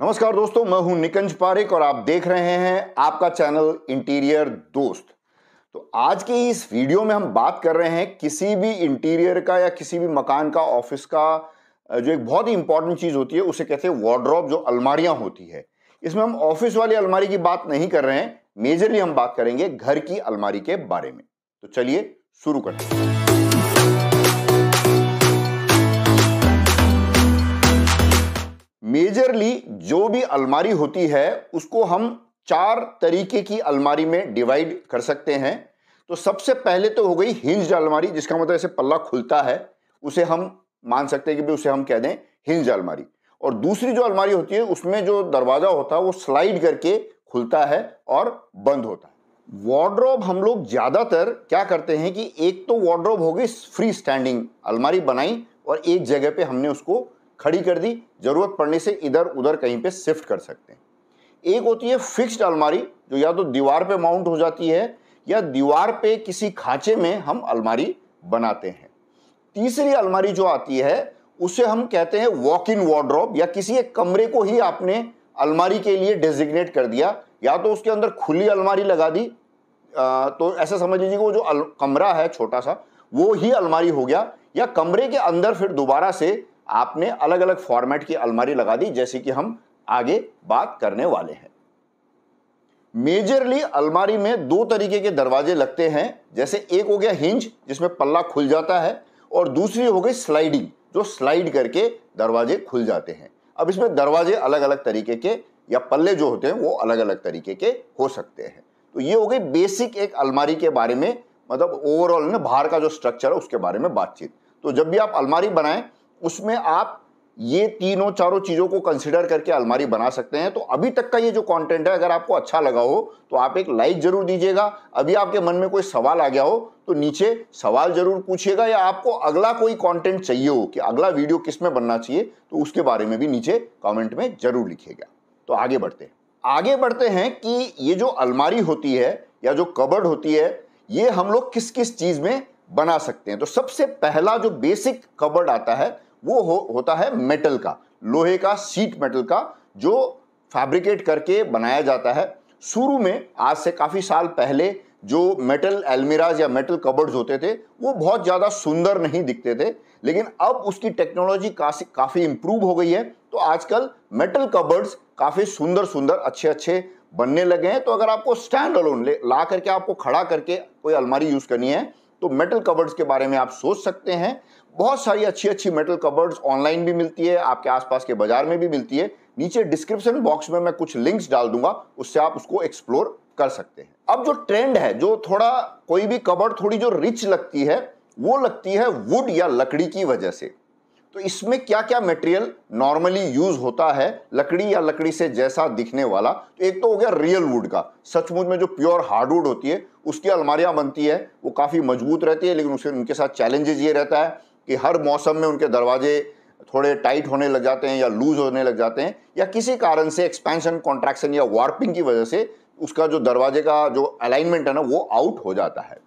नमस्कार दोस्तों, मैं हूं निकंज पारेख और आप देख रहे हैं आपका चैनल इंटीरियर दोस्त। तो आज के इस वीडियो में हम बात कर रहे हैं किसी भी इंटीरियर का या किसी भी मकान का, ऑफिस का जो एक बहुत ही इंपॉर्टेंट चीज होती है उसे कहते हैं वार्डरोब, जो अलमारियां होती है। इसमें हम ऑफिस वाली अलमारी की बात नहीं कर रहे हैं, मेजरली हम बात करेंगे घर की अलमारी के बारे में। तो चलिए शुरू करते हैं। मेजरली जो भी अलमारी होती है उसको हम चार तरीके की अलमारी में डिवाइड कर सकते हैं। तो सबसे पहले तो हो गई हिंज्ड अलमारी, जिसका मतलब ऐसे पल्ला खुलता है, उसे हम मान सकते हैं कि भी उसे हम कह दें हिंज्ड अलमारी। और दूसरी जो अलमारी होती है उसमें जो दरवाजा होता है वो स्लाइड करके खुलता है और बंद होता है। वार्डरोब हम लोग ज्यादातर क्या करते हैं कि एक तो वार्डरोब हो गई फ्री स्टैंडिंग, अलमारी बनाई और एक जगह पे हमने उसको खड़ी कर दी, जरूरत पड़ने से इधर उधर कहीं पे शिफ्ट कर सकते हैं। एक होती है फिक्स्ड अलमारी, जो या तो दीवार पे माउंट हो जाती है या दीवार पे किसी खांचे में हम अलमारी बनाते हैं। तीसरी अलमारी जो आती है उसे हम कहते हैं वॉक इन वार्डरोब, या किसी एक कमरे को ही आपने अलमारी के लिए डेजिग्नेट कर दिया, या तो उसके अंदर खुली अलमारी लगा दी, तो ऐसा समझ लीजिए वो जो कमरा है छोटा सा वो ही अलमारी हो गया, या कमरे के अंदर फिर दोबारा से आपने अलग अलग फॉर्मेट की अलमारी लगा दी, जैसे कि हम आगे बात करने वाले हैं। मेजरली अलमारी में दो तरीके के दरवाजे लगते हैं, जैसे एक हो गया हिंज जिसमें पल्ला खुल जाता है, और दूसरी हो गई स्लाइडिंग, जो स्लाइड करके दरवाजे खुल जाते हैं। अब इसमें दरवाजे अलग अलग तरीके के या पल्ले जो होते हैं वो अलग अलग तरीके के हो सकते हैं। तो ये हो गई बेसिक एक अलमारी के बारे में, मतलब ओवरऑल ना बाहर का जो स्ट्रक्चर है उसके बारे में बातचीत। तो जब भी आप अलमारी बनाएं उसमें आप ये तीनों चारों चीजों को कंसिडर करके अलमारी बना सकते हैं। तो अभी तक का ये जो कंटेंट है अगर आपको अच्छा लगा हो तो आप एक लाइक जरूर दीजिएगा। अभी आपके मन में कोई सवाल आ गया हो तो नीचे सवाल जरूर पूछिएगा, या आपको अगला कोई कंटेंट चाहिए हो कि अगला वीडियो किस में बनना चाहिए तो उसके बारे में भी नीचे कमेंट में जरूर लिखिएगा। तो आगे बढ़ते हैं कि ये जो अलमारी होती है या जो कबर्ड होती है ये हम लोग किस किस चीज में बना सकते हैं। तो सबसे पहला जो बेसिक कबर्ड आता है वो होता है मेटल का, लोहे का, शीट मेटल का, जो फैब्रिकेट करके बनाया जाता है। शुरू में आज से काफी साल पहले जो मेटल अलमीराज या मेटल कबर्ड्स होते थे वो बहुत ज्यादा सुंदर नहीं दिखते थे, लेकिन अब उसकी टेक्नोलॉजी काफी इंप्रूव हो गई है। तो आजकल मेटल कबर्ड्स काफी सुंदर सुंदर अच्छे अच्छे बनने लगे हैं। तो अगर आपको स्टैंड अलोन ला करके आपको खड़ा करके कोई अलमारी यूज करनी है तो मेटल कबर्ड्स के बारे में आप सोच सकते हैं। बहुत सारी अच्छी अच्छी मेटल कबर्ड्स ऑनलाइन भी मिलती है, आपके आसपास के बाजार में भी मिलती है। नीचे डिस्क्रिप्शन बॉक्स में मैं कुछ लिंक्स डाल दूंगा, उससे आप उसको एक्सप्लोर कर सकते हैं। अब जो ट्रेंड है, जो थोड़ा कोई भी कबर्ड थोड़ी जो रिच लगती है वो लगती है वुड या लकड़ी की वजह से। तो इसमें क्या क्या मटेरियल नॉर्मली यूज होता है लकड़ी या लकड़ी से जैसा दिखने वाला। तो एक तो हो गया रियल वुड का, सचमुच में जो प्योर हार्डवुड होती है उसकी अलमारियां बनती है, वो काफी मजबूत रहती है, लेकिन उनके साथ चैलेंजेस ये रहता है कि हर मौसम में उनके दरवाजे थोड़े टाइट होने लग जाते हैं या लूज होने लग जाते हैं, या किसी कारण से एक्सपेंशन, कॉन्ट्रैक्शन या वार्पिंग की वजह से उसका जो दरवाजे का जो अलाइनमेंट है ना वो आउट हो जाता है।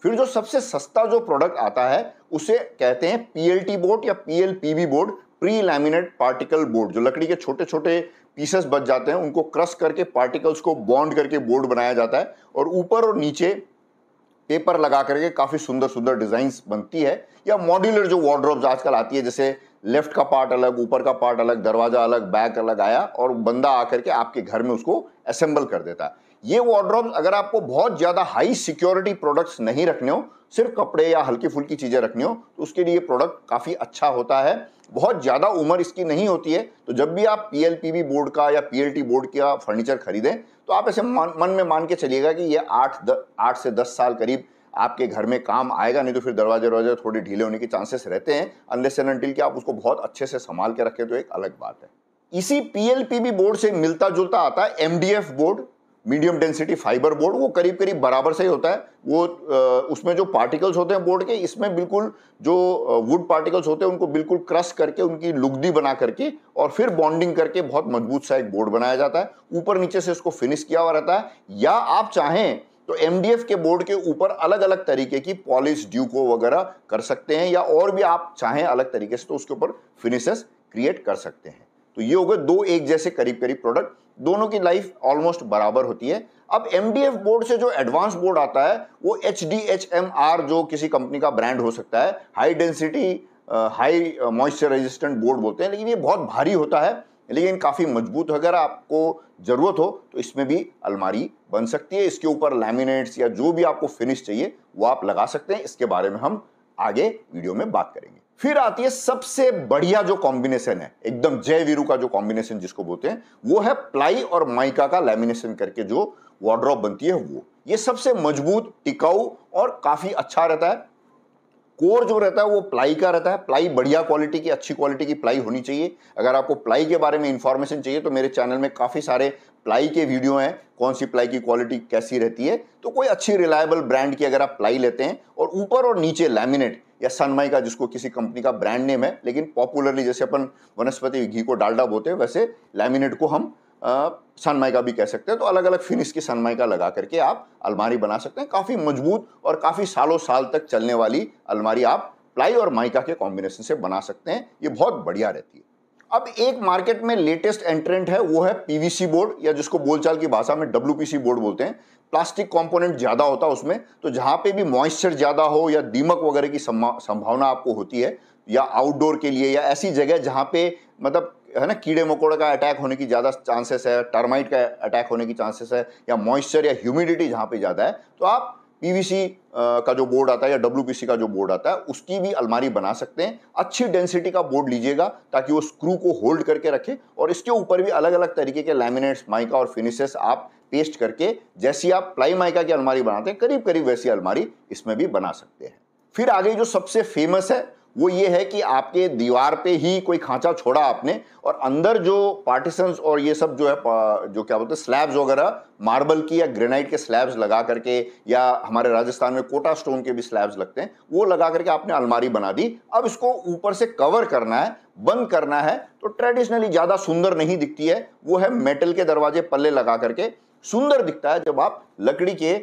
फिर जो सबसे सस्ता जो प्रोडक्ट आता है उसे कहते हैं पीएलटी बोर्ड या PLPB board, pre laminate particle board. जो लकड़ी के छोटे छोटे पीसेस बच जाते हैं उनको क्रश करके पार्टिकल्स को बॉन्ड करके बोर्ड बनाया जाता है, और ऊपर और नीचे पेपर लगा करके काफी सुंदर सुंदर डिजाइन्स बनती है। या मॉड्यूलर जो वार्डरोब्स आजकल आती है, जैसे लेफ्ट का पार्ट अलग, ऊपर का पार्ट अलग, दरवाजा अलग, बैक अलग आया और बंदा आकर के आपके घर में उसको असेंबल कर देता है। ये वार्डरोब्स अगर आपको बहुत ज्यादा हाई सिक्योरिटी प्रोडक्ट्स नहीं रखने हो, सिर्फ कपड़े या हल्की फुल्की चीजें रखनी हो, तो उसके लिए प्रोडक्ट काफी अच्छा होता है। बहुत ज्यादा उम्र इसकी नहीं होती है। तो जब भी आप पीएलपीबी बोर्ड का या पीएलटी बोर्ड का फर्नीचर खरीदें तो आप ऐसे मन में मान के चलिएगा कि ये 8 से 10 साल करीब आपके घर में काम आएगा, नहीं तो फिर दरवाजे थोड़े ढीले होने के चांसेस रहते हैं, अनलेस एंड अनटिल कि आप उसको बहुत अच्छे से संभाल के रखें, तो एक अलग बात है। इसी पीएलपीबी बोर्ड से मिलता जुलता आता है MDF board, medium density fibre board. वो करीब करीब बराबर से ही होता है। वो उसमें जो पार्टिकल्स होते हैं बोर्ड के, इसमें बिल्कुल जो वुड पार्टिकल्स होते हैं उनको बिल्कुल क्रश करके उनकी लुगदी बना करके और फिर बॉन्डिंग करके बहुत मजबूत सा एक बोर्ड बनाया जाता है। ऊपर नीचे से इसको फिनिश किया हुआ रहता है। या आप चाहें तो एमडीएफ के बोर्ड के ऊपर अलग अलग तरीके की पॉलिश, ड्यूको वगैरह कर सकते हैं, या और भी आप चाहें अलग तरीके से तो उसके ऊपर फिनिशेस क्रिएट कर सकते हैं। तो ये हो गए दो एक जैसे करीब करीब प्रोडक्ट, दोनों की लाइफ ऑलमोस्ट बराबर होती है। अब MDF बोर्ड से जो एडवांस बोर्ड आता है वो HDHMR जो किसी कंपनी का ब्रांड हो सकता है, high density high moisture resistant board बोलते हैं, लेकिन ये बहुत भारी होता है लेकिन काफ़ी मजबूत। अगर आपको ज़रूरत हो तो इसमें भी अलमारी बन सकती है। इसके ऊपर लैमिनेट्स या जो भी आपको फिनिश चाहिए वो आप लगा सकते हैं। इसके बारे में हम आगे वीडियो में बात करेंगे। फिर आती है सबसे बढ़िया जो कॉम्बिनेशन है, एकदम जय वीरू का जो कॉम्बिनेशन जिसको बोलते हैं, वो है प्लाई और माइका का लैमिनेशन करके जो वार्डरोब बनती है वो। ये सबसे मजबूत, टिकाऊ और काफ़ी अच्छा रहता है। कोर जो रहता है वो प्लाई का रहता है। प्लाई बढ़िया क्वालिटी की, अच्छी क्वालिटी की प्लाई होनी चाहिए। अगर आपको प्लाई के बारे में इंफॉर्मेशन चाहिए तो मेरे चैनल में काफ़ी सारे प्लाई के वीडियो हैं, कौन सी प्लाई की क्वालिटी कैसी रहती है। तो कोई अच्छी रिलायबल ब्रांड की अगर आप प्लाई लेते हैं और ऊपर और नीचे लैमिनेट या सनमाइका, जिसको किसी कंपनी का ब्रांड नेम है, लेकिन पॉपुलरली जैसे अपन वनस्पति घी को डालडा बोलते हैं वैसे लैमिनेट को हम सनमाइका भी कह सकते हैं। तो अलग अलग फिनिश की सनमाइका लगा करके आप अलमारी बना सकते हैं। काफ़ी मजबूत और काफ़ी सालों साल तक चलने वाली अलमारी आप प्लाई और माइका के कॉम्बिनेशन से बना सकते हैं। ये बहुत बढ़िया रहती है। अब एक मार्केट में लेटेस्ट एंट्रेंट है, वो है PVC बोर्ड, या जिसको बोलचाल की भाषा में WPC बोर्ड बोलते हैं। प्लास्टिक कंपोनेंट ज़्यादा होता है उसमें, तो जहाँ पे भी मॉइस्चर ज़्यादा हो या दीमक वगैरह की संभावना आपको होती है, या आउटडोर के लिए या ऐसी जगह जहाँ पे मतलब है ना कीड़े मकोड़े का अटैक होने की ज़्यादा चांसेस है, टर्माइट का अटैक होने की चांसेस है, या मॉइस्चर या ह्यूमिडिटी जहाँ पे ज़्यादा है, तो आप PVC का जो बोर्ड आता है या WPC का जो बोर्ड आता है उसकी भी अलमारी बना सकते हैं। अच्छी डेंसिटी का बोर्ड लीजिएगा ताकि वो स्क्रू को होल्ड करके रखे, और इसके ऊपर भी अलग अलग तरीके के लैमिनेट्स, माइका और फिनिशेस आप पेस्ट करके, जैसी आप प्लाई माइका की अलमारी बनाते हैं करीब करीब वैसी अलमारी इसमें भी बना सकते हैं। फिर आगे जो सबसे फेमस है वो ये है कि आपके दीवार पे ही कोई खांचा छोड़ा आपने, और अंदर जो पार्टीशंस और ये सब जो है जो क्या बोलते हैं स्लैब्स वगैरह, मार्बल की या ग्रेनाइट के स्लैब्स लगा करके, या हमारे राजस्थान में कोटा स्टोन के भी स्लैब्स लगते हैं, वो लगा करके आपने अलमारी बना दी। अब इसको ऊपर से कवर करना है, बंद करना है, तो ट्रेडिशनली ज़्यादा सुंदर नहीं दिखती है। वो है मेटल के दरवाजे पल्ले लगा करके, सुंदर दिखता है जब आप लकड़ी के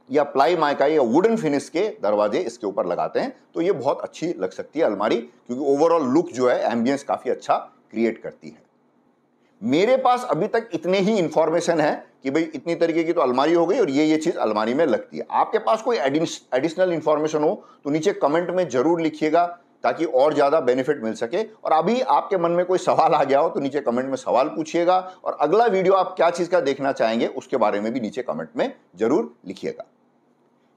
या प्लाई माइका या वुडन फिनिश के दरवाजे इसके ऊपर लगाते हैं, तो ये बहुत अच्छी लग सकती है अलमारी, क्योंकि ओवरऑल लुक जो है एम्बियंस काफ़ी अच्छा क्रिएट करती है। मेरे पास अभी तक इतने ही इंफॉर्मेशन है कि भाई इतनी तरीके की तो अलमारी हो गई और ये चीज़ अलमारी में लगती है। आपके पास कोई एडिशनल इंफॉर्मेशन हो तो नीचे कमेंट में जरूर लिखिएगा ताकि और ज़्यादा बेनिफिट मिल सके। और अभी आपके मन में कोई सवाल आ गया हो तो नीचे कमेंट में सवाल पूछिएगा, और अगला वीडियो आप क्या चीज़ का देखना चाहेंगे उसके बारे में भी नीचे कमेंट में जरूर लिखिएगा।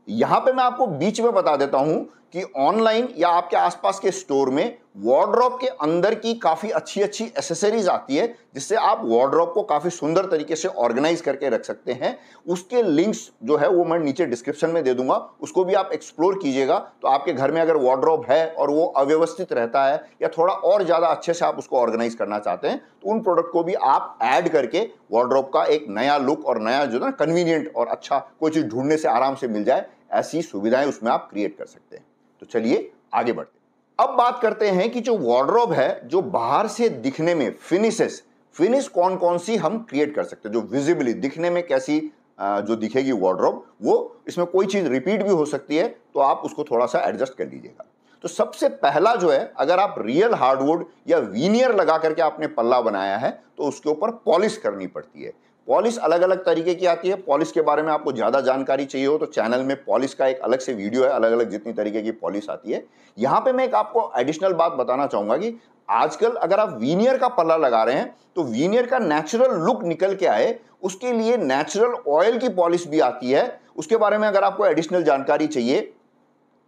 यहां पे मैं आपको बीच में बता देता हूं कि ऑनलाइन या आपके आसपास के स्टोर में वार्डरोब के अंदर की काफी अच्छी अच्छी एसेसरीज आती है, जिससे आप वार्डरोब को काफी सुंदर तरीके से ऑर्गेनाइज करके रख सकते हैं। उसके लिंक्स जो है वो मैं नीचे डिस्क्रिप्शन में दे दूंगा, उसको भी आप एक्सप्लोर कीजिएगा। तो आपके घर में अगर वार्डरोब है और वो अव्यवस्थित रहता है या थोड़ा और ज्यादा अच्छे से आप उसको ऑर्गेनाइज करना चाहते हैं, तो उन प्रोडक्ट को भी आप ऐड करके वार्डरोब का एक नया लुक और नया जो ना कन्वीनियंट और अच्छा कोई चीज ढूंढने से आराम से मिल जाए, ऐसी सुविधाएं उसमें आप क्रिएट कर सकते हैं। तो चलिए आगे बढ़ते हैं। अब बात करते हैं कि जो वार्डरोब है, जो बाहर से दिखने में फिनिश कौन कौन सी हम क्रिएट कर सकते हैं, जो विजिबली दिखने में कैसी जो दिखेगी वार्डरोब, वो इसमें कोई चीज रिपीट भी हो सकती है, तो आप उसको थोड़ा सा एडजस्ट कर लीजिएगा। तो सबसे पहला जो है, अगर आप रियल हार्डवुड या वीनियर लगा करके आपने पल्ला बनाया है तो उसके ऊपर पॉलिश करनी पड़ती है। पॉलिश अलग अलग तरीके की आती है। पॉलिश के बारे में आपको ज़्यादा जानकारी चाहिए हो तो चैनल में पॉलिश का एक अलग से वीडियो है, अलग अलग जितनी तरीके की पॉलिश आती है। यहाँ पे मैं एक आपको एडिशनल बात बताना चाहूँगा कि आजकल अगर आप वीनियर का पल्ला लगा रहे हैं तो वीनियर का नेचुरल लुक निकल के आए, उसके लिए नेचुरल ऑयल की पॉलिश भी आती है। उसके बारे में अगर आपको एडिशनल जानकारी चाहिए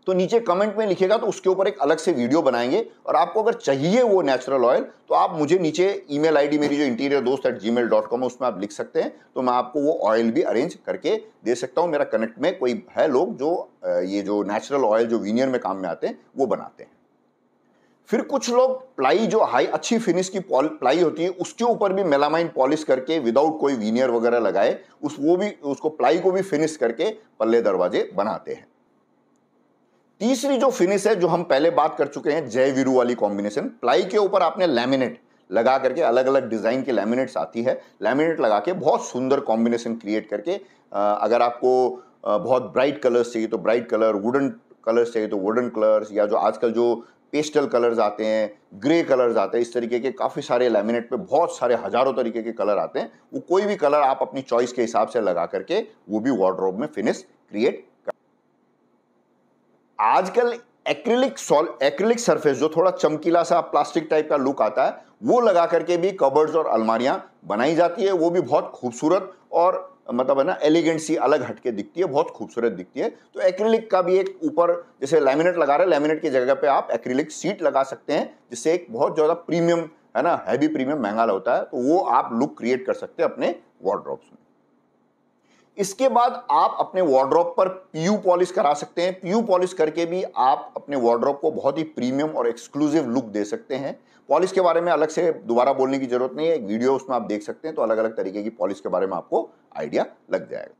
तो नीचे कमेंट में लिखिएगा, तो उसके ऊपर एक अलग से वीडियो बनाएंगे। और आपको अगर चाहिए वो नेचुरल ऑयल तो आप मुझे नीचे ईमेल आईडी मेरी जो interiordost@gmail.com है उसमें आप लिख सकते हैं, तो मैं आपको वो ऑयल भी अरेंज करके दे सकता हूँ। मेरा कनेक्ट में कोई है लोग जो ये जो नेचुरल ऑयल जो वीनियर में काम में आते हैं वो बनाते हैं। फिर कुछ लोग प्लाई जो हाई अच्छी फिनिश की प्लाई होती है उसके ऊपर भी मेलामाइन पॉलिश करके विदाउट कोई वीनियर वगैरह लगाए उसको प्लाई को भी फिनिश करके पल्ले दरवाजे बनाते हैं। तीसरी जो फिनिश है, जो हम पहले बात कर चुके हैं, जय वीरू वाली कॉम्बिनेशन, प्लाई के ऊपर आपने लैमिनेट लगा करके, अलग अलग डिजाइन के लैमिनेट्स आती है, लैमिनेट लगा के बहुत सुंदर कॉम्बिनेशन क्रिएट करके, अगर आपको बहुत ब्राइट कलर्स चाहिए तो ब्राइट कलर, वुडन कलर्स चाहिए तो वुडन कलर्स, या जो आजकल जो पेस्टल कलर्स आते हैं, ग्रे कलर्स आते हैं, इस तरीके के काफ़ी सारे लैमिनेट पे बहुत सारे हजारों तरीके के कलर आते हैं। वो कोई भी कलर आप अपनी चॉइस के हिसाब से लगा करके वो भी वार्डरोब में फिनिश क्रिएट कर। आजकल एक्रिलिक सरफेस जो थोड़ा चमकीला सा प्लास्टिक टाइप का लुक आता है, वो लगा करके भी कबर्ड्स और अलमारियां बनाई जाती है। वो भी बहुत खूबसूरत और मतलब है ना एलिगेंट सी अलग हटके दिखती है, बहुत खूबसूरत दिखती है। तो एक्रिलिक का भी एक ऊपर जैसे लैमिनेट लगा रहे हैं, लैमिनेट की जगह पे आप एक्रिलिक सीट लगा सकते हैं, जिससे एक बहुत ज़्यादा प्रीमियम है ना, हैवी प्रीमियम महंगा होता है, तो वो आप लुक क्रिएट कर सकते हैं अपने वार्डरोब्स में। इसके बाद आप अपने वार्डरोब पर पीयू पॉलिश करा सकते हैं। पीयू पॉलिश करके भी आप अपने वार्डरोब को बहुत ही प्रीमियम और एक्सक्लूसिव लुक दे सकते हैं। पॉलिश के बारे में अलग से दोबारा बोलने की जरूरत नहीं है, एक वीडियो उसमें आप देख सकते हैं, तो अलग अलग तरीके की पॉलिश के बारे में आपको आइडिया लग जाएगा।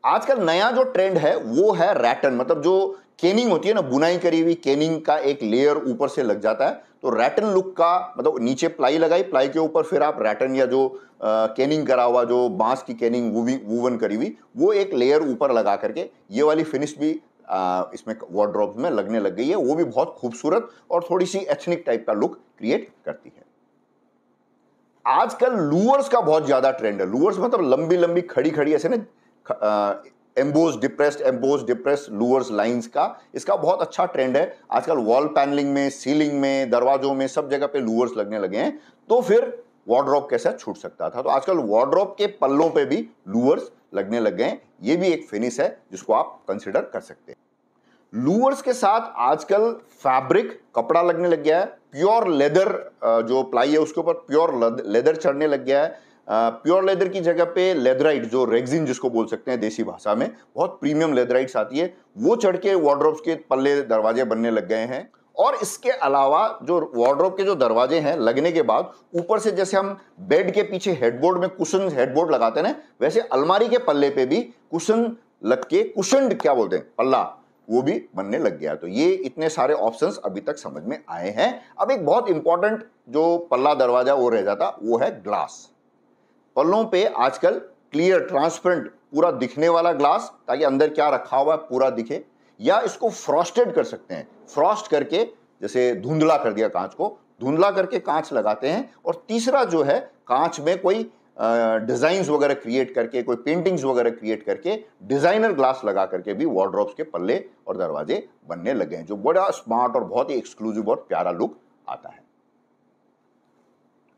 आजकल नया जो ट्रेंड है वो है रैटन, मतलब जो केनिंग होती है ना, बुनाई करी हुई केनिंग का एक लेयर ऊपर से लग जाता है। तो रैटन लुक का मतलब नीचे प्लाई लगाई, प्लाई के ऊपर फिर आप रैटन या जो केनिंग करा हुआ जो बांस की केनिंग वूवन करी हुई वो एक लेयर ऊपर लगा करके ये वाली फिनिश भी इसमें वार्डरोब में लगने लग गई है। वो भी बहुत खूबसूरत और थोड़ी सी एथनिक टाइप का लुक क्रिएट करती है। आजकल लूअर्स का बहुत ज्यादा ट्रेंड है। लूअर्स मतलब लंबी लंबी खड़ी खड़ी ऐसे ना एम्बोज डिप्रेस्ड लूअर्स लाइंस का, इसका बहुत अच्छा ट्रेंड है। आजकल वॉल पैनलिंग में, सीलिंग में, दरवाजों में सब जगह पे लूअर्स लगने लगे हैं। तो फिर वार्डरोब कैसा छूट सकता था। तो आजकल वार्डरोब के पल्लों पे भी लूअर्स लगने लग गए हैं। ये भी एक फिनिश है जिसको आप कंसिडर कर सकते हैं। लूअर्स के साथ आजकल फैब्रिक कपड़ा लगने लग गया है। प्योर लेदर जो प्लाई है उसके ऊपर प्योर लेदर चढ़ने लग गया है। प्योर लेदर की जगह पे लेदराइट जो रेक्सिन जिसको बोल सकते हैं देसी भाषा में, बहुत प्रीमियम लेदराइट्स आती है, वो चढ़ के वार्डरोब्स के पल्ले दरवाजे बनने लग गए हैं। और इसके अलावा जो वार्डरोब के जो दरवाजे हैं लगने के बाद ऊपर से जैसे हम बेड के पीछे हेडबोर्ड में कुशन हेडबोर्ड लगाते हैं ना, वैसे अलमारी के पल्ले पे भी कुशन लग के कुशन्ड क्या बोलते हैं पल्ला, वो भी बनने लग गया। तो ये इतने सारे ऑप्शंस अभी तक समझ में आए हैं। अब एक बहुत इंपॉर्टेंट जो पल्ला दरवाजा वो रह जाता वो है ग्लास। पल्लों पे आजकल क्लियर ट्रांसपेरेंट पूरा दिखने वाला ग्लास, ताकि अंदर क्या रखा हुआ है पूरा दिखे, या इसको फ्रॉस्टेड कर सकते हैं। फ्रॉस्ट करके जैसे धुंधला कर दिया कांच को, धुंधला करके कांच लगाते हैं। और तीसरा जो है कांच में कोई डिजाइन्स वगैरह क्रिएट करके, कोई पेंटिंग्स वगैरह क्रिएट करके डिजाइनर ग्लास लगा करके भी वार्डरोब्स के पल्ले और दरवाजे बनने लगे हैं, जो बड़ा स्मार्ट और बहुत ही एक्सक्लूसिव और प्यारा लुक आता है।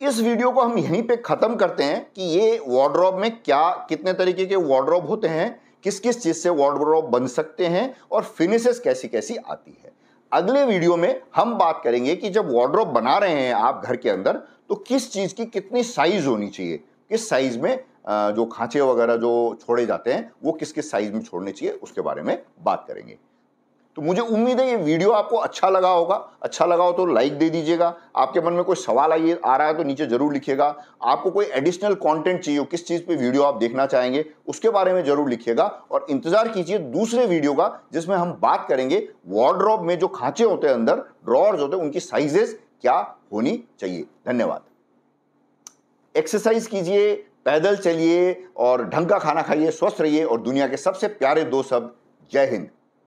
इस वीडियो को हम यहीं पे खत्म करते हैं कि ये वार्डरोब में क्या कितने तरीके के वार्डरोब होते हैं, किस किस चीज से वार्डरोब बन सकते हैं और फिनिशेस कैसी कैसी आती है। अगले वीडियो में हम बात करेंगे कि जब वार्डरोब बना रहे हैं आप घर के अंदर, तो किस चीज की कितनी साइज होनी चाहिए, किस साइज में जो खांचे वगैरह जो छोड़े जाते हैं वो किस किस साइज में छोड़ने चाहिए, उसके बारे में बात करेंगे। तो मुझे उम्मीद है ये वीडियो आपको अच्छा लगा होगा। अच्छा लगा हो तो लाइक दे दीजिएगा। आपके मन में कोई सवाल आ रहा है तो नीचे जरूर लिखिएगा। आपको कोई एडिशनल कंटेंट चाहिए हो, किस चीज पे वीडियो आप देखना चाहेंगे, उसके बारे में जरूर लिखिएगा। और इंतजार कीजिए दूसरे वीडियो का, जिसमें हम बात करेंगे वार्डरोब में जो खांचे होते हैं अंदर, ड्रॉअर्स होते हैं, उनकी साइजेस क्या होनी चाहिए। धन्यवाद। एक्सरसाइज कीजिए, पैदल चलिए और ढंग का खाना खाइए, स्वस्थ रहिए और दुनिया के सबसे प्यारे दो शब्द जय हिंद।